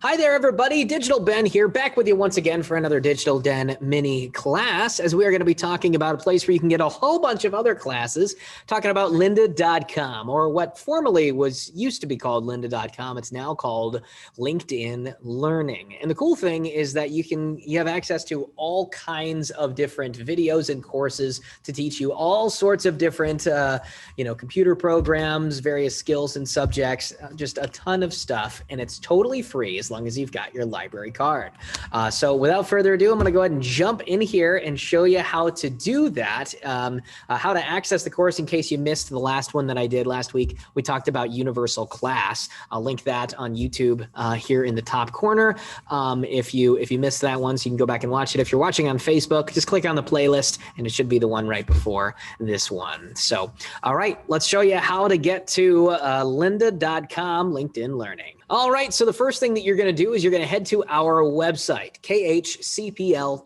Hi there, everybody. Digital Ben here, back with you once again for another Digital Den mini class, as we are going to be talking about a place where you can get a whole bunch of other classes, talking about lynda.com, or what formerly used to be called lynda.com. It's now called LinkedIn Learning. And the cool thing is that you have access to all kinds of different videos and courses to teach you all sorts of different, computer programs, various skills and subjects, just a ton of stuff. And it's totally free as long as you've got your library card. So without further ado, I'm going to go ahead and jump in here and show you how to do that, how to access the course in case you missed the last one that I did last week. We talked about Universal Class. I'll link that on YouTube here in the top corner. If you missed that one, so you can go back and watch it. If you're watching on Facebook, just click on the playlist and it should be the one right before this one. So, all right, let's show you how to get to lynda.com, LinkedIn Learning. All right, so the first thing that you're going to do is you're going to head to our website, khcpl.org.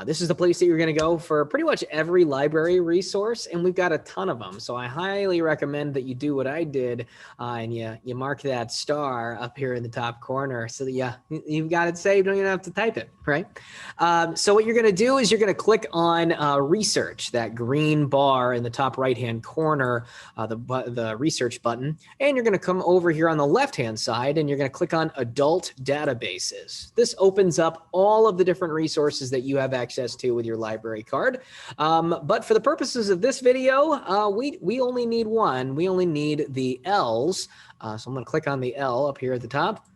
This is the place that you're going to go for pretty much every library resource, and we've got a ton of them. So I highly recommend that you do what I did, and you mark that star up here in the top corner so that you've got it saved. You don't even have to type it, right? So what you're going to do is you're going to click on research, that green bar in the top right-hand corner, the research button, and you're going to come over here on the left-hand side, and you're going to click on adult databases. This opens up all of the different resources that you have access to with your library card. But for the purposes of this video, we only need one. We only need the L's. So I'm going to click on the L up here at the top.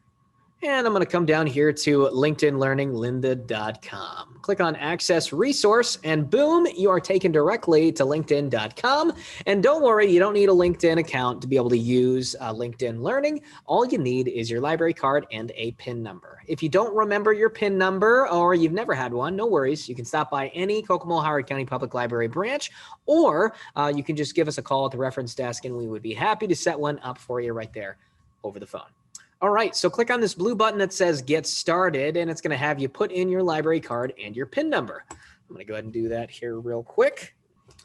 And I'm going to come down here to LinkedIn Learning, lynda.com. Click on Access Resource, and boom, you are taken directly to LinkedIn.com. And don't worry, you don't need a LinkedIn account to be able to use LinkedIn Learning. All you need is your library card and a PIN number. If you don't remember your PIN number or you've never had one, no worries. You can stop by any Kokomo-Howard County Public Library branch, or you can just give us a call at the reference desk, and we would be happy to set one up for you right there over the phone. All right, so click on this blue button that says Get Started, and it's going to have you put in your library card and your PIN number. I'm going to go ahead and do that here real quick.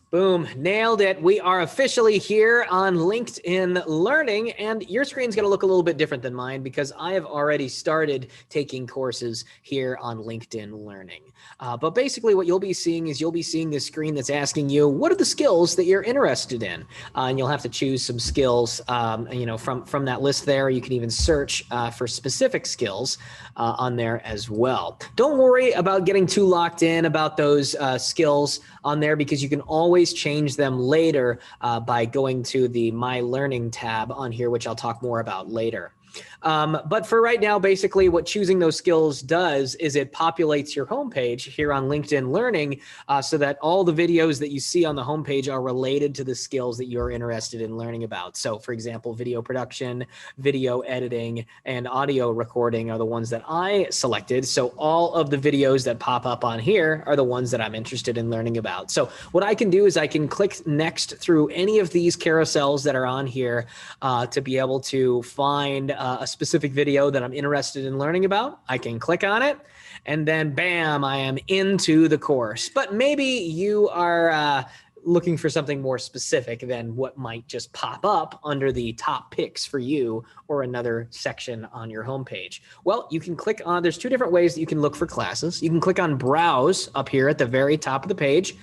Boom, nailed it. We are officially here on LinkedIn Learning, and your screen's going to look a little bit different than mine because I have already started taking courses here on LinkedIn Learning. But basically what you'll be seeing is this screen that's asking you, what are the skills that you're interested in? And you'll have to choose some skills, from that list there. You can even search for specific skills on there as well. Don't worry about getting too locked in about those skills on there, because you can always change them later by going to the My Learning tab on here, which I'll talk more about later. But for right now, basically what choosing those skills does is it populates your homepage here on LinkedIn Learning so that all the videos that you see on the homepage are related to the skills that you're interested in learning about. So for example, video production, video editing, and audio recording are the ones that I selected. So all of the videos that pop up on here are the ones that I'm interested in learning about. So what I can do is I can click next through any of these carousels that are on here to be able to find a specific video that I'm interested in learning about. I can click on it, and then bam, I am into the course. But maybe you are looking for something more specific than what might just pop up under the top picks for you or another section on your homepage. Well, you can click on, there's two different ways that you can look for classes. You can click on Browse up here at the very top of the page,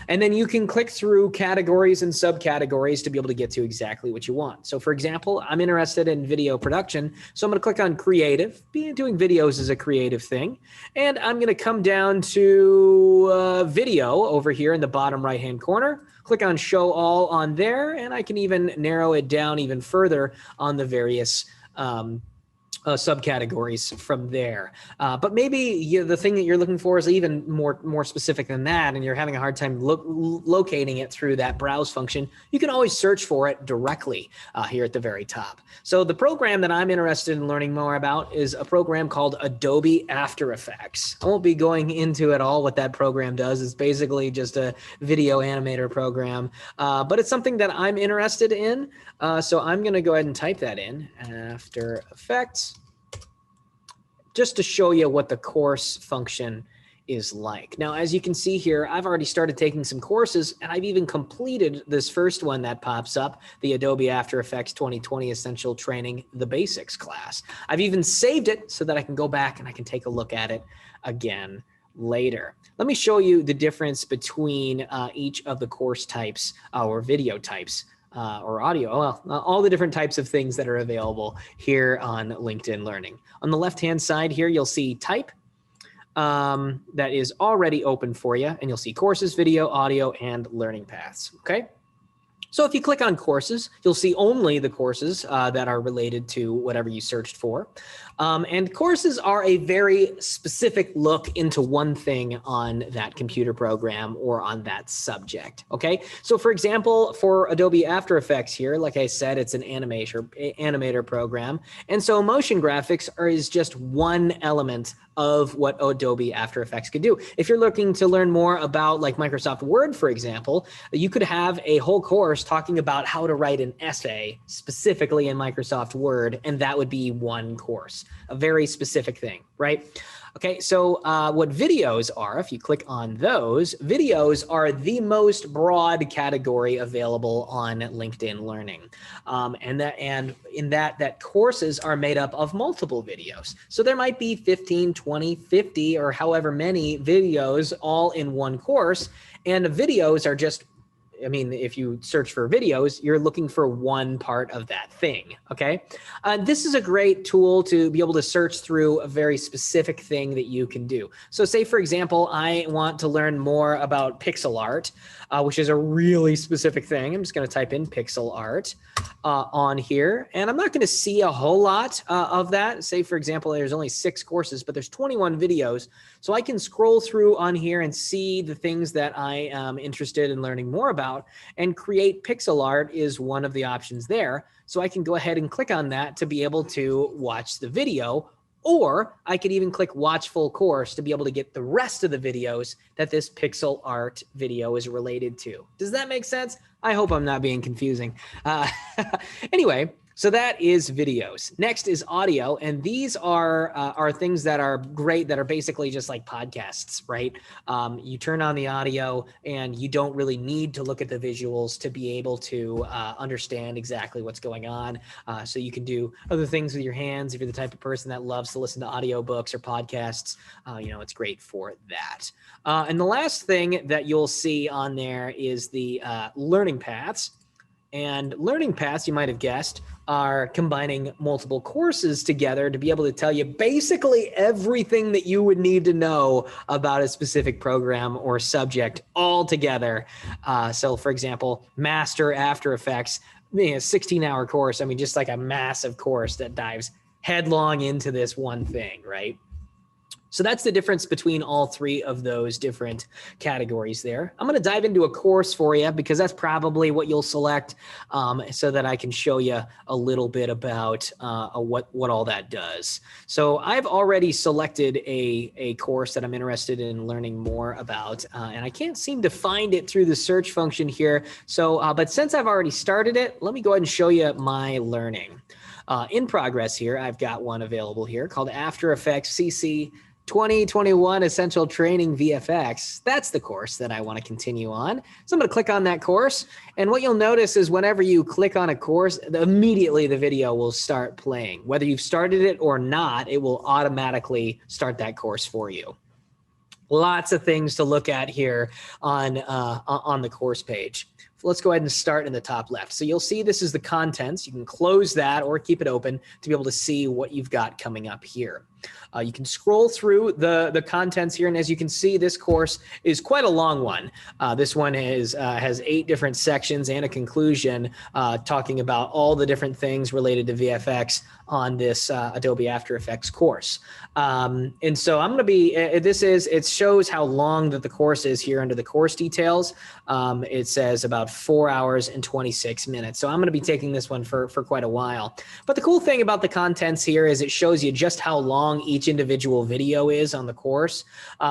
and then you can click through categories and subcategories to be able to get to exactly what you want. So for example, I'm interested in video production, so I'm going to click on Creative. Doing videos is a creative thing. And I'm going to come down to video over here in the bottom right-hand corner. Click on Show All on there, and I can even narrow it down even further on the various subcategories from there. But maybe the thing that you're looking for is even more specific than that, and you're having a hard time locating it through that browse function. You can always search for it directly here at the very top. So the program that I'm interested in learning more about is a program called Adobe After Effects. I won't be going into at all what that program does. It's basically just a video animator program, but it's something that I'm interested in. So I'm going to go ahead and type that in, After Effects, just to show you what the course function is like. Now, as you can see here, I've already started taking some courses, and I've even completed this first one that pops up, the Adobe After Effects 2020 Essential Training, the Basics class. I've even saved it so that I can go back and I can take a look at it again later. Let me show you the difference between each of the course types or video types or audio, well, all the different types of things that are available here on LinkedIn Learning. On the left-hand side here, you'll see type. That is already open for you, and you'll see courses, video, audio, and learning paths, okay? So if you click on courses, you'll see only the courses that are related to whatever you searched for. And courses are a very specific look into one thing on that computer program or on that subject, okay? So for example, for Adobe After Effects here, like I said, it's an animator program. And so motion graphics is just one element of what Adobe After Effects could do. If you're looking to learn more about like Microsoft Word, for example, you could have a whole course talking about how to write an essay specifically in Microsoft Word, and that would be one course, a very specific thing, right? Okay, so what videos are, if you click on those, videos are the most broad category available on LinkedIn Learning. And in that courses are made up of multiple videos. So there might be 15, 20, 50, or however many videos all in one course. And the videos are just, I mean, if you search for videos, you're looking for one part of that thing, okay? This is a great tool to be able to search through a very specific thing that you can do. So say, for example, I want to learn more about pixel art, which is a really specific thing. I'm just gonna type in pixel art on here, and I'm not gonna see a whole lot of that. Say, for example, there's only 6 courses, but there's 21 videos. So I can scroll through on here and see the things that I am interested in learning more about. And create pixel art is one of the options there. So I can go ahead and click on that to be able to watch the video, or I could even click watch full course to be able to get the rest of the videos that this pixel art video is related to. Does that make sense? I hope I'm not being confusing. Anyway, so that is videos. Next is audio, and these are things that are great that are basically just like podcasts, right? You turn on the audio, and you don't really need to look at the visuals to be able to understand exactly what's going on. So you can do other things with your hands if you're the type of person that loves to listen to audiobooks or podcasts. You know, it's great for that. And the last thing that you'll see on there is the learning paths. And learning paths, you might have guessed, are combining multiple courses together to be able to tell you basically everything that you would need to know about a specific program or subject all together. So for example, Master After Effects, 16-hour course. I mean, just like a massive course that dives headlong into this one thing, right? So that's the difference between all 3 of those different categories there. I'm going to dive into a course for you because that's probably what you'll select so that I can show you a little bit about what all that does. So I've already selected a course that I'm interested in learning more about, and I can't seem to find it through the search function here. So, but since I've already started it, let me go ahead and show you my learning. In progress here, I've got one available here called After Effects CC 2021 Essential Training VFX. That's the course that I want to continue on. So I'm going to click on that course. And what you'll notice is whenever you click on a course, immediately the video will start playing. Whether you've started it or not, it will automatically start that course for you. Lots of things to look at here on the course page. Let's go ahead and start in the top left. So you'll see this is the contents. You can close that or keep it open to be able to see what you've got coming up here. You can scroll through the contents here, and as you can see, this course is quite a long one. This one has 8 different sections and a conclusion talking about all the different things related to VFX on this Adobe After Effects course. And so I'm going to be, it shows how long that the course is here under the course details. It says about 4 hours and 26 minutes. So I'm going to be taking this one for quite a while. But the cool thing about the contents here is it shows you just how long each individual video is on the course.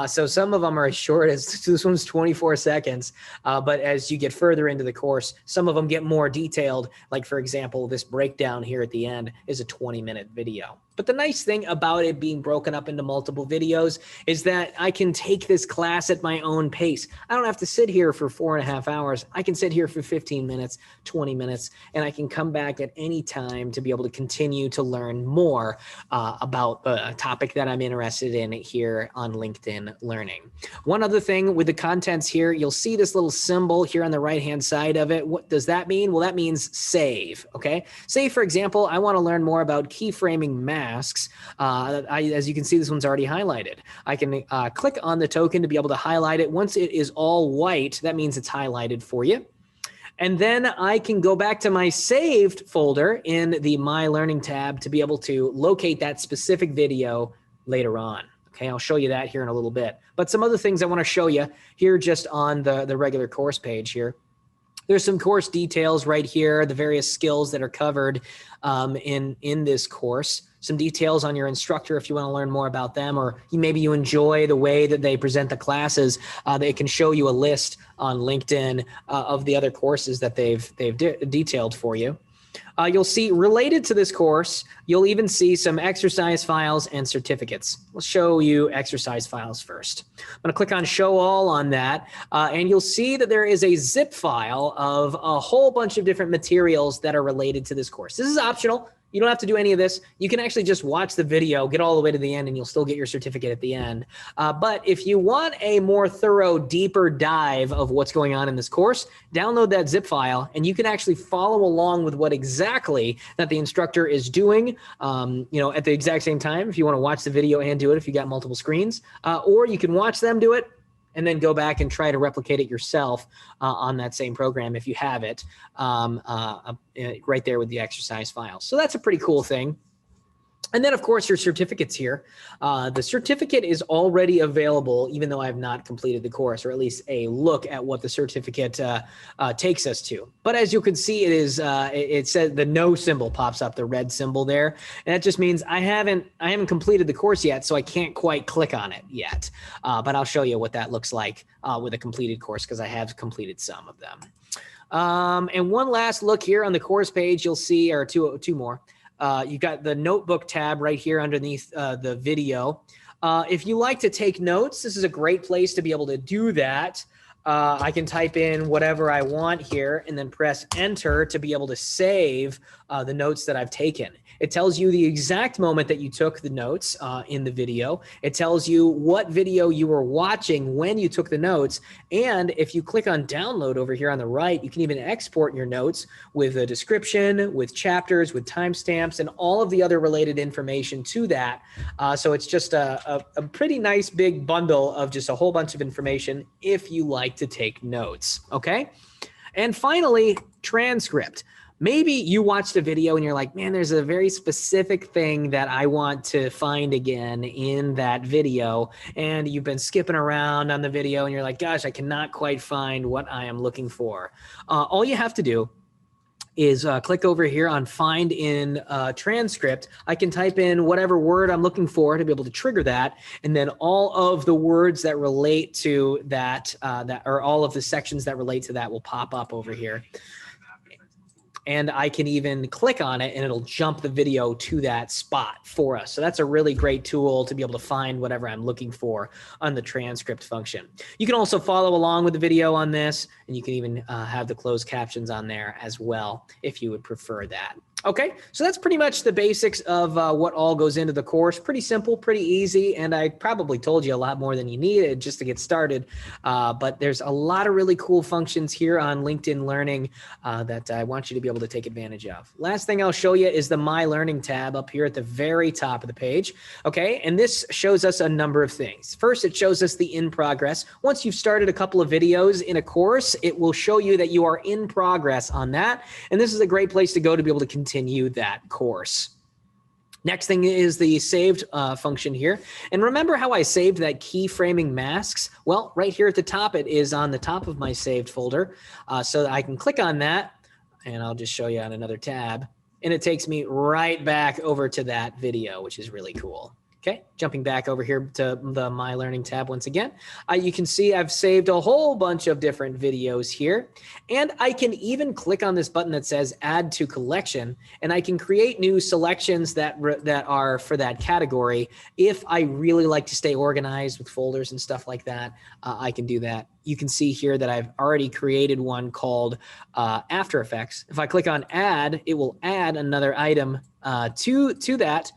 So some of them are as short as, this one's 24 seconds. But as you get further into the course, some of them get more detailed. Like for example, this breakdown here at the end is a 20-minute video. But the nice thing about it being broken up into multiple videos is that I can take this class at my own pace. I don't have to sit here for 4.5 hours. I can sit here for 15 minutes, 20 minutes, and I can come back at any time to be able to continue to learn more about a topic that I'm interested in here on LinkedIn Learning. One other thing with the contents here, you'll see this little symbol here on the right-hand side of it. What does that mean? Well, that means save, okay? Say, for example, I want to learn more about keyframing masks. As you can see, this one's already highlighted. I can click on the token to be able to highlight it. Once it is all white, that means it's highlighted for you. And then I can go back to my saved folder in the My Learning tab to be able to locate that specific video later on. Okay, I'll show you that here in a little bit. But some other things I want to show you here just on the regular course page here. There's some course details right here, the various skills that are covered in this course. Some details on your instructor if you want to learn more about them, or maybe you enjoy the way that they present the classes. They can show you a list on LinkedIn of the other courses that they've detailed for you. You'll see related to this course, you'll even see some exercise files and certificates. We'll show you exercise files first. I'm going to click on show all on that, and you'll see that there is a zip file of a whole bunch of different materials that are related to this course. This is optional. You don't have to do any of this. You can actually just watch the video, get all the way to the end, and you'll still get your certificate at the end. But if you want a more thorough, deeper dive of what's going on in this course, download that zip file, and you can actually follow along with what exactly that the instructor is doing, at the exact same time if you want to watch the video and do it if you got multiple screens, or you can watch them do it and then go back and try to replicate it yourself on that same program if you have it right there with the exercise files. So that's a pretty cool thing. And then, of course, your certificates here. The certificate is already available, even though I have not completed the course, or at least a look at what the certificate takes us to. But as you can see, it says the no symbol pops up, the red symbol there. And that just means I haven't completed the course yet, so I can't quite click on it yet. But I'll show you what that looks like with a completed course, because I have completed some of them. And one last look here on the course page, you'll see, or two more. You've got the notebook tab right here underneath the video. If you like to take notes, this is a great place to be able to do that. I can type in whatever I want here and then press enter to be able to save the notes that I've taken. It tells you the exact moment that you took the notes in the video. It tells you what video you were watching when you took the notes. And if you click on download over here on the right, you can even export your notes with a description, with chapters, with timestamps, and all of the other related information to that. So it's just a pretty nice big bundle of just a whole bunch of information if you like to take notes, okay? And finally, transcript. Maybe you watched a video and you're like, man, there's a very specific thing that I want to find again in that video. And you've been skipping around on the video and you're like, gosh, I cannot quite find what I am looking for. All you have to do is click over here on find in transcript. I can type in whatever word I'm looking for to be able to trigger that. And then all of the words that relate to that, or all of the sections that relate to that will pop up over here. And I can even click on it and it'll jump the video to that spot for us. So that's a really great tool to be able to find whatever I'm looking for on the transcript function. You can also follow along with the video on this, and you can even have the closed captions on there as well if you would prefer that. Okay, so that's pretty much the basics of what all goes into the course. Pretty simple, pretty easy, and I probably told you a lot more than you needed just to get started. But there's a lot of really cool functions here on LinkedIn Learning that I want you to be able to take advantage of. Last thing I'll show you is the My Learning tab up here at the very top of the page. Okay, and this shows us a number of things. First, it shows us the in progress. Once you've started a couple of videos in a course, it will show you that you are in progress on that. And this is a great place to go to be able to continue that course. Next thing is the saved function here. And remember how I saved that keyframing masks? Well, right here at the top, it is on the top of my saved folder. So that I can click on that, and I'll just show you on another tab. And it takes me right back over to that video, which is really cool. Okay, jumping back over here to the My Learning tab once again, you can see I've saved a whole bunch of different videos here, and I can even click on this button that says Add to Collection, and I can create new selections that are for that category. If I really like to stay organized with folders and stuff like that, I can do that. You can see here that I've already created one called After Effects. If I click on Add, it will add another item to that.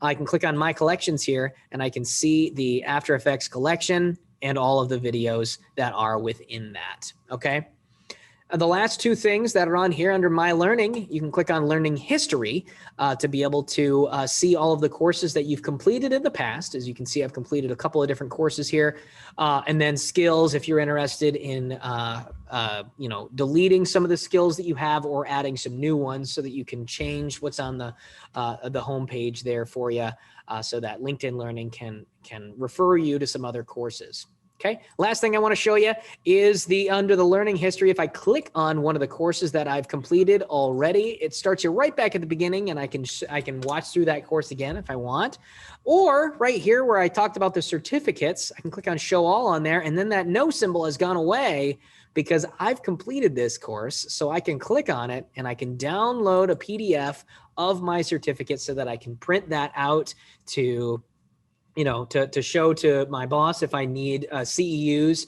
I can click on My Collections here, and I can see the After Effects collection and all of the videos that are within that, okay? The last two things that are on here under My Learning, you can click on Learning History to be able to see all of the courses that you've completed in the past. As you can see, I've completed a couple of different courses here. And then skills, if you're interested in deleting some of the skills that you have or adding some new ones so that you can change what's on the home page there for you so that LinkedIn Learning can refer you to some other courses. Okay, last thing I want to show you is under the learning history. If I click on one of the courses that I've completed already, it starts you right back at the beginning, and I can watch through that course again if I want. Or right here where I talked about the certificates, I can click on Show All on there, and then that no symbol has gone away because I've completed this course. So I can click on it and I can download a PDF of my certificate so that I can print that out to show to my boss if I need CEUs,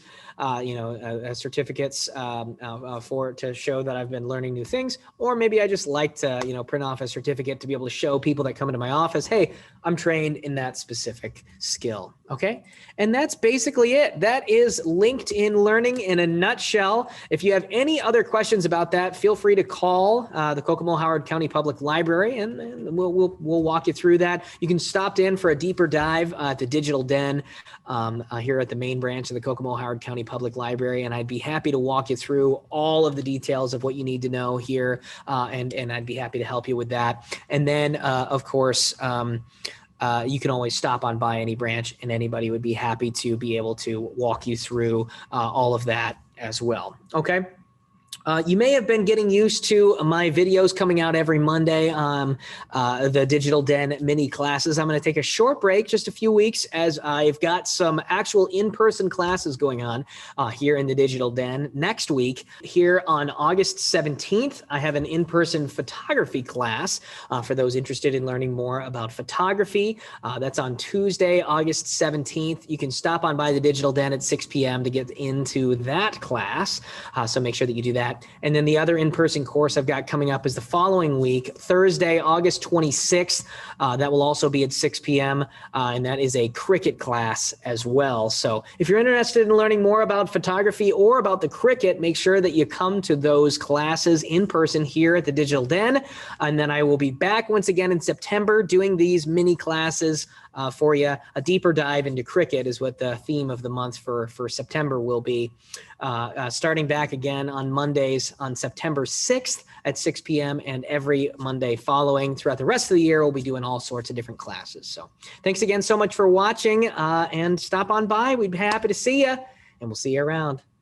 certificates to show that I've been learning new things, or maybe I just like to, print off a certificate to be able to show people that come into my office, hey, I'm trained in that specific skill. Okay. And that's basically it. That is LinkedIn Learning in a nutshell. If you have any other questions about that, feel free to call the Kokomo-Howard County Public Library, and we'll walk you through that. You can stop in for a deeper dive at the Digital Den here at the main branch of the Kokomo-Howard County Public Library, and I'd be happy to walk you through all of the details of what you need to know here, and I'd be happy to help you with that. And then, of course, you can always stop on by any branch, and anybody would be happy to be able to walk you through all of that as well. Okay. You may have been getting used to my videos coming out every Monday on the Digital Den mini classes. I'm going to take a short break, just a few weeks, as I've got some actual in-person classes going on here in the Digital Den. Next week, here on August 17th, I have an in-person photography class for those interested in learning more about photography. That's on Tuesday, August 17th. You can stop on by the Digital Den at 6 p.m. to get into that class, so make sure that you do that. And then the other in-person course I've got coming up is the following week, Thursday, August 26th. That will also be at 6 p.m. And that is a cricket class as well. So if you're interested in learning more about photography or about the cricket, make sure that you come to those classes in person here at the Digital Den. And then I will be back once again in September doing these mini classes for you. A deeper dive into cricket is what the theme of the month for September will be. Starting back again on Mondays on September 6th at 6 p.m. and every Monday following. Throughout the rest of the year, we'll be doing all sorts of different classes. So thanks again so much for watching, and stop on by. We'd be happy to see you, and we'll see you around.